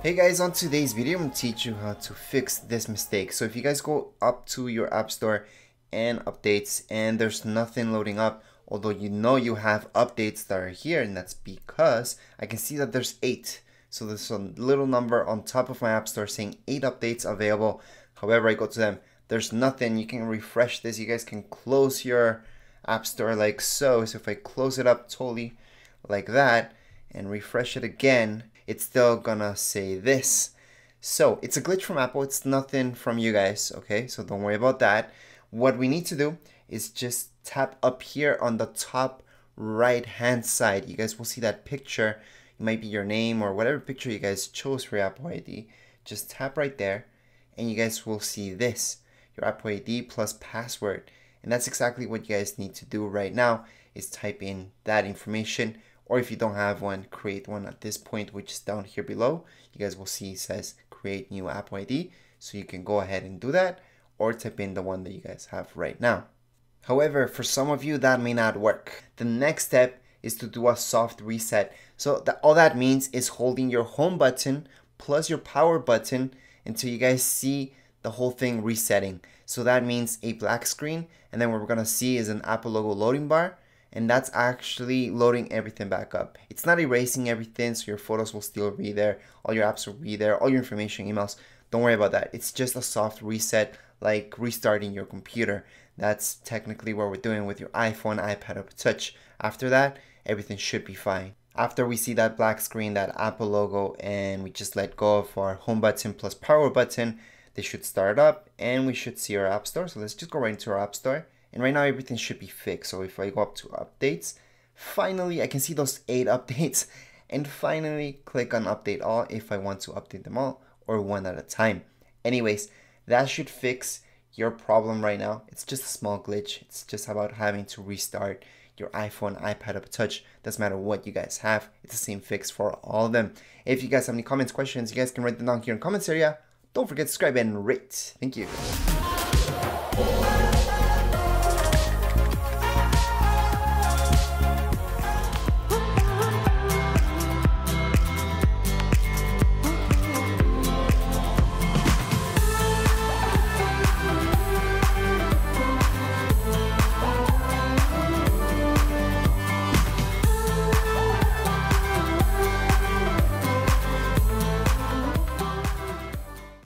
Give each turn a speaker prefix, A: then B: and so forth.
A: Hey guys, on today's video, I'm going to teach you how to fix this mistake. So if you guys go up to your app store and updates and there's nothing loading up, although you know you have updates that are here, and that's because I can see that there's 8. So there's a little number on top of my app store saying 8 updates available. However, I go to them, there's nothing. You can refresh this. You guys can close your app store like so. So if I close it up totally like that and refresh it again, it's still gonna say this. So it's a glitch from Apple. It's nothing from you guys, okay? So don't worry about that. What we need to do is just tap up here on the top right hand side. You guys will see that picture. It might be your name or whatever picture you guys chose for your Apple ID. Just tap right there and you guys will see this, your Apple ID plus password. And that's exactly what you guys need to do right now, is type in that information. Or if you don't have one, create one at this point, which is down here below. You guys will see it says create new Apple ID. So you can go ahead and do that or type in the one that you guys have right now. However, for some of you that may not work. The next step is to do a soft reset. So all that means is holding your home button plus your power button until you guys see the whole thing resetting. So that means a black screen, and then what we're gonna see is an Apple logo loading bar. And that's actually loading everything back up. It's not erasing everything, so your photos will still be there, all your apps will be there, all your information, emails. Don't worry about that. It's just a soft reset, like restarting your computer. That's technically what we're doing with your iPhone, iPad, or Touch. After that, everything should be fine. After we see that black screen, that Apple logo, and we just let go of our home button plus power button, they should start up and we should see our app store. So let's just go right into our app store. And right now everything should be fixed. So if I go up to updates, finally I can see those 8 updates, and finally click on update all if I want to update them all or one at a time. Anyways, that should fix your problem right now. It's just a small glitch. It's just about having to restart your iPhone, iPad, or Touch. Doesn't matter what you guys have. It's the same fix for all of them. If you guys have any comments, questions, you guys can write them down here in the comments area. Don't forget to subscribe and rate. Thank you.